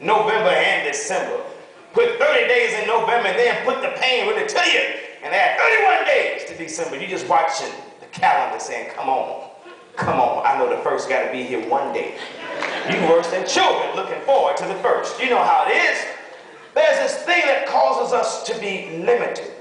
November and December. Put 30 days in November and then put the pain really to you and add 31 days to December. You just watching the calendar saying, come on, come on. I know the first got to be here one day. You worse than children looking forward to the first. You know how it is. There's this thing that causes us to be limited.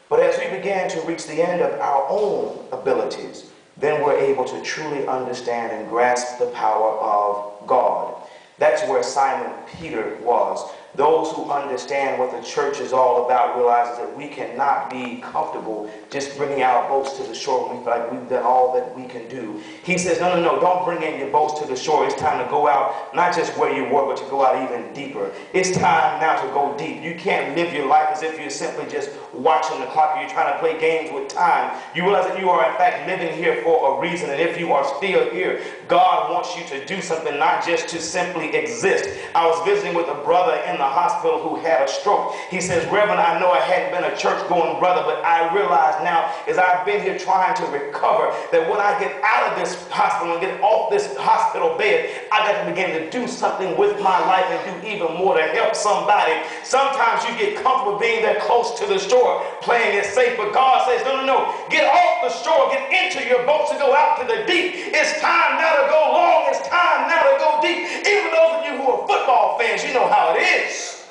But as we begin to reach the end of our own abilities, then we're able to truly understand and grasp the power of God. That's where Simon Peter was. Those who understand what the church is all about realize that we cannot be comfortable just bringing our boats to the shore when we feel like we've done all that we can do. He says, no, no, no, don't bring in your boats to the shore. It's time to go out, not just where you were, but to go out even deeper. It's time now to go deep. You can't live your life as if you're simply just watching the clock or you're trying to play games with time. You realize that you are in fact living here for a reason, and if you are still here, God wants you to do something, not just to simply exist. I was visiting with a brother in the hospital who had a stroke. He says, Reverend, I know I hadn't been a church-going brother, but I realize now as I've been here trying to recover that when I get out of this hospital and get off this hospital bed, I got to begin to do something with my life and do even more to help somebody. Sometimes you get comfortable being there close to the shore, playing it safe, but God says, no, no, no, get off the shore, get into your boats and go out to the deep. It's time now to go long. It's time now to go deep. Even those of you who are football fans, you know how it is.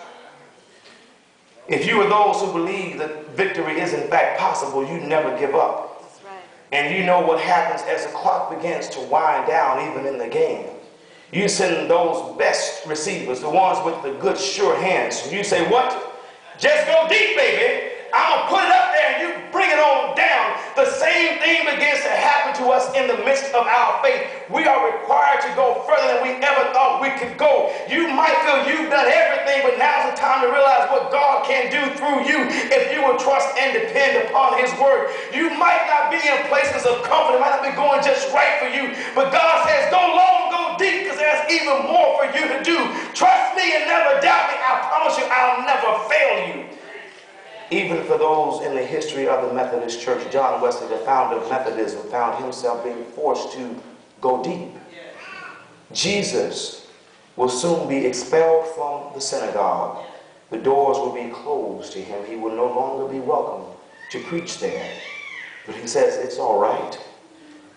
If you are those who believe that victory is in fact possible, you never give up. That's right. And you know what happens as the clock begins to wind down, even in the game. You send those best receivers, the ones with the good, sure hands. And you say, what? Just go deep, baby. I'm going to put it up there and you bring it on down. The same thing begins to happen to us in the midst of our faith. We are required to go further than we ever thought we could go. You might feel you've done everything, but now's the time to realize what God can do through you if you will trust and depend upon His word. You might not be in places of comfort. It might not be going just right for you, but God says, go long, go deep, because there's even more for you to do. Trust me and never doubt me. I promise you, I'll never fail you. Even for those in the history of the Methodist Church, John Wesley, the founder of Methodism, found himself being forced to go deep. Jesus will soon be expelled from the synagogue. The doors will be closed to him. He will no longer be welcome to preach there. But he says, it's all right,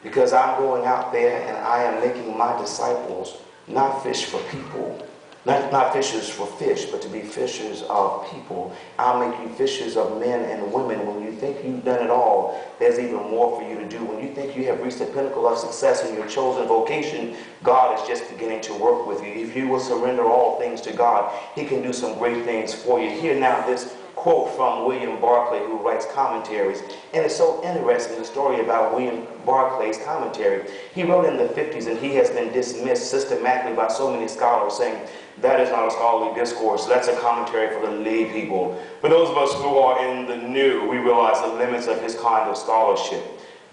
because I'm going out there and I am making my disciples not fish for people. Not fishers for fish, but to be fishers of people. I'll make you fishers of men and women. When you think you've done it all, there's even more for you to do. When you think you have reached the pinnacle of success in your chosen vocation, God is just beginning to work with you. If you will surrender all things to God, He can do some great things for you. Hear now this quote from William Barclay, who writes commentaries. And it's so interesting, the story about William Barclay's commentary. He wrote in the 50s, and he has been dismissed systematically by so many scholars, saying, that is not a scholarly discourse. That's a commentary for the lay people. For those of us who are in the new, we realize the limits of his kind of scholarship.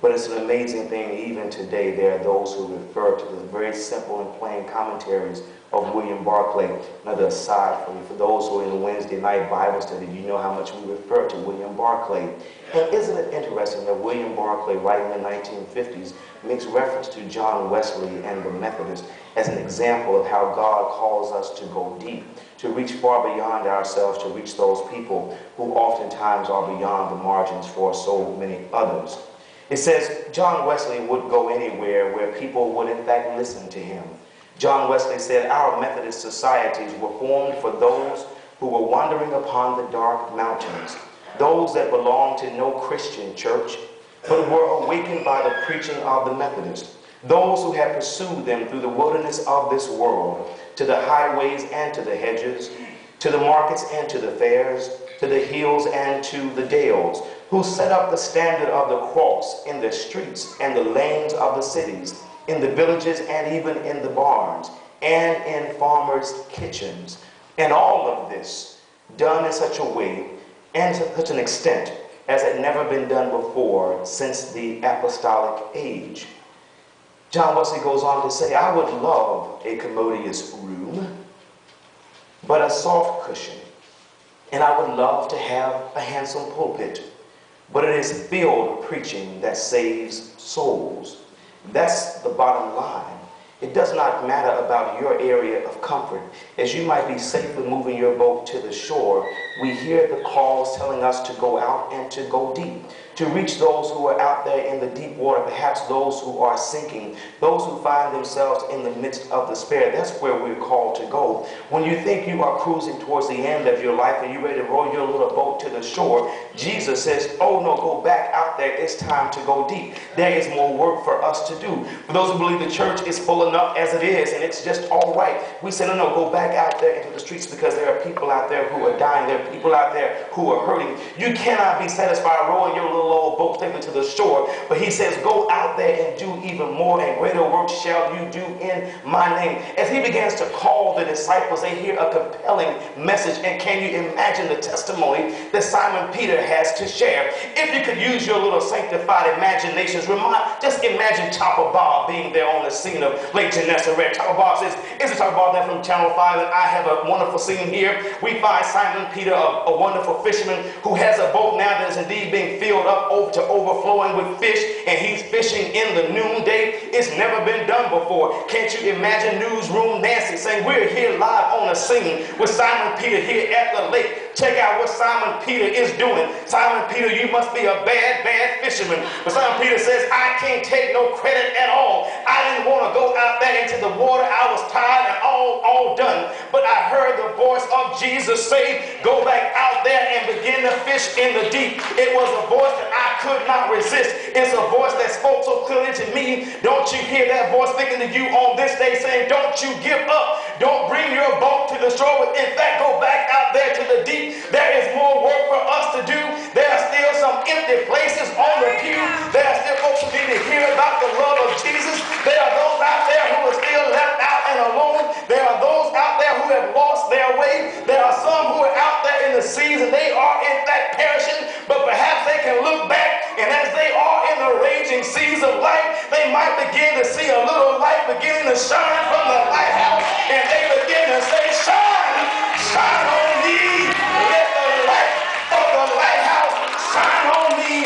But it's an amazing thing, even today, there are those who refer to the very simple and plain commentaries of William Barclay. Another aside for you, for those who are in the Wednesday night Bible study, you know how much we refer to William Barclay. And isn't it interesting that William Barclay, writing in the 1950s, makes reference to John Wesley and the Methodists as an example of how God calls us to go deep, to reach far beyond ourselves, to reach those people who oftentimes are beyond the margins for so many others. It says John Wesley would go anywhere where people would in fact listen to him. John Wesley said, our Methodist societies were formed for those who were wandering upon the dark mountains, those that belonged to no Christian church, but were awakened by the preaching of the Methodists, those who had pursued them through the wilderness of this world, to the highways and to the hedges, to the markets and to the fairs, to the hills and to the dales, who set up the standard of the cross in the streets and the lanes of the cities, in the villages and even in the barns, and in farmers' kitchens. And all of this done in such a way and to such an extent as had never been done before since the apostolic age. John Wesley goes on to say, I would love a commodious room, but a soft cushion. And I would love to have a handsome pulpit, but it is filled with preaching that saves souls. That's the bottom line. It does not matter about your area of comfort. As you might be safely moving your boat to the shore, we hear the calls telling us to go out and to go deep, to reach those who are out there in the deep water, perhaps those who are sinking, those who find themselves in the midst of despair. That's where we're called to go. When you think you are cruising towards the end of your life and you're ready to row your little boat to the shore, Jesus says, oh no, go back out there. It's time to go deep. There is more work for us to do. For those who believe the church is full enough as it is and it's just all right, we say, no, go back out there into the streets, because there are people out there who are dying. There are people out there who are hurting. You cannot be satisfied rowing your little old boat safely to the shore, but he says, go out there and do even more, and greater work shall you do in my name. As he begins to call the disciples, they hear a compelling message. And can you imagine the testimony that Simon Peter has to share? If you could use your little sanctified imaginations, just imagine Chopper Bob being there on the scene of Lake Gennesaret. Chopper Bob says, is it Chopper Bob there from Channel 5? And I have a wonderful scene here. We find Simon Peter, a wonderful fisherman who has a boat now that is indeed being filled up over to overflowing with fish, and he's fishing in the noonday. It's never been done before. Can't you imagine Newsroom Nancy saying, we're here live on the scene with Simon Peter here at the lake. Check out what Simon Peter is doing. Simon Peter, you must be a bad, bad fisherman. But Simon Peter says, I can't take no credit at all. I didn't want to go out there into the water. I was tired and all done. But I heard the voice of Jesus say, go back out there and begin to fish in the deep. It was a voice that I could not resist. It's a voice that spoke so clearly to me. Don't you hear that voice speaking to you on this day saying, don't you give up. Don't bring your boat to the shore. In fact, go back out there to the deep. There is more work for us to do. There are still some empty places on the pew. There are still folks who need to hear about the love of Jesus. There are those out there who are still left out and alone. There are those out there who have lost their way. There are some who are out there in the seas and they are in fact perishing, but perhaps they can look back, and as they are in the raging seas of life, they might begin to see a little light beginning to shine from the lighthouse, and they begin to say, shine, shine on me. Let the light of the lighthouse shine on me.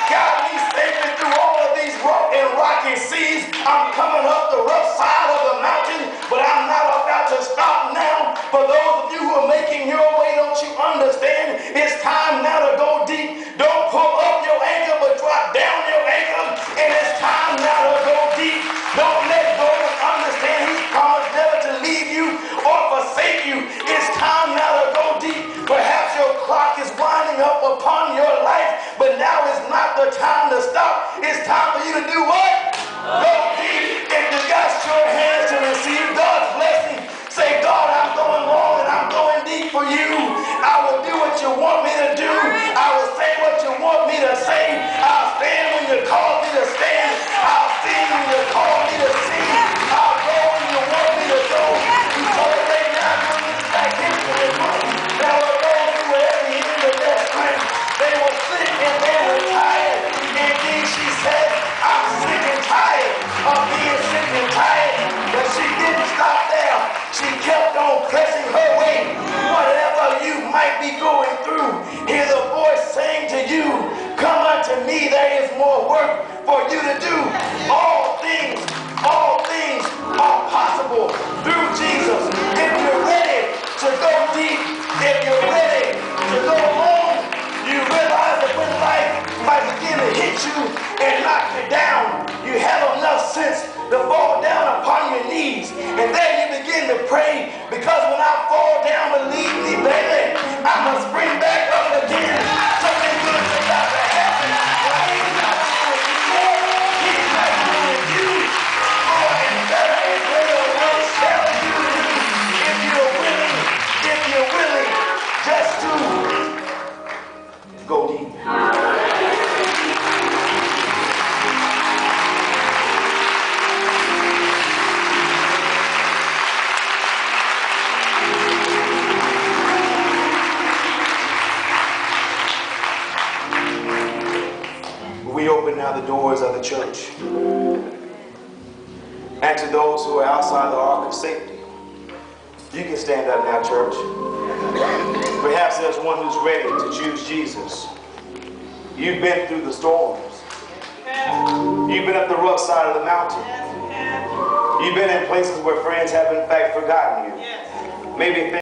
Got me safely through all of these rough and rocky seas. I'm coming up the rough side of the mountain, but I'm not about to stop now. For those of you who are making your way, don't you understand? It's time now to go deep. Don't pull up your anchor, but drop down your anchor. And it's time now to go deep. Don't let go and understand he's promised never to leave you or forsake you. It's time now to go deep. Perhaps your clock is winding up upon your life, but now is not the time to stop. It's time for you to do what? Go deep. If you got your hands to receive God's blessing, say, God, I'm going long and I'm going deep for you. I will do what you want me to do. I will say what you want me to say. I'll stand when you call me to stand. I'll sing when you call me to sing. I'll go when you want me to go. You told me right now I'm going to get back into the room. Now we're going through every end of their strength. They were sick and they were tired. Indeed, she said, I'm sick and tired of being sick and tired. But she didn't stop there. She kept on pressing her way. Whatever you might be going through, hear the voice saying to you, come unto me, there is more work for you to do. All things are possible through Jesus. If you're ready to go deep, if you're ready to go long, you realize that when life might begin to hit you and knock you down, you have enough sense to fall down upon your knees, and then you begin to pray, because when I fall down, believe me, baby, I must spring back up again. Something good is about to happen. He's not doing you. He's not doing you. More and better and greater work shall you do. If you're willing, just to go deep. We open now the doors of the church. And to those who are outside the ark of safety, you can stand up now, church. Perhaps there's one who's ready to choose Jesus. You've been through the storms. You've been up the rough side of the mountain. You've been in places where friends have in fact forgotten you. Maybe